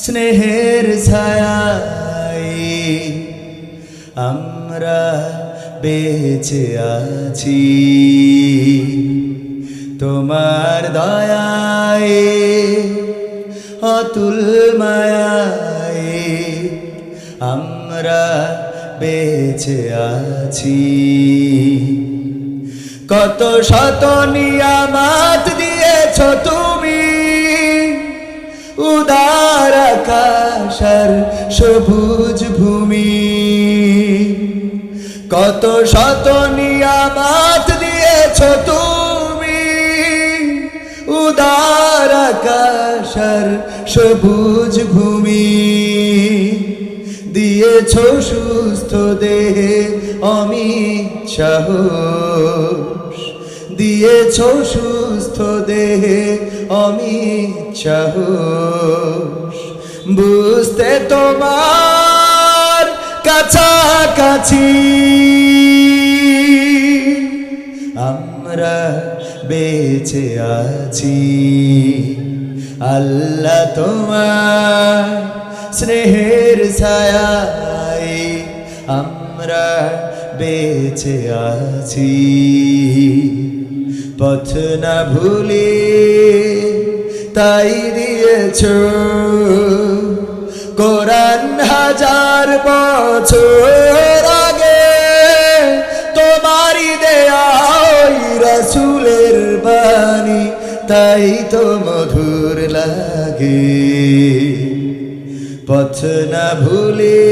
স্নেহের ছায়ায় আমরা বেঁচে আছি, তোমার দয়ায় অতুল মায়ায় আমরা বেঁচে আছি। কত শত নিয়ামত দিয়েছ তুমি, উদার আকাশ আর সবুজ ভূমি। কত শত নিয়ামত দিয়েছ তুমি, উদার আকাশ আর সবুজ ভূমি। দিয়েছ সুস্থ দেহে অমিত সাহস, দিয়েছ সুস্থ দেহে অমিত সাহস। বুঝতে তোমার কাছাকাছি আমরা বেঁচে আছি। আল্লাহ তোমার স্নেহের ছায়ায় আমরা বেঁচে আছি। পথ না ভুলি তাই দিয়েছ কোরআন, হাজার বছর আগে তোমারই দেয়া রাসূলের বাণী, তাই তো মধুর লাগে। পথ না ভুলি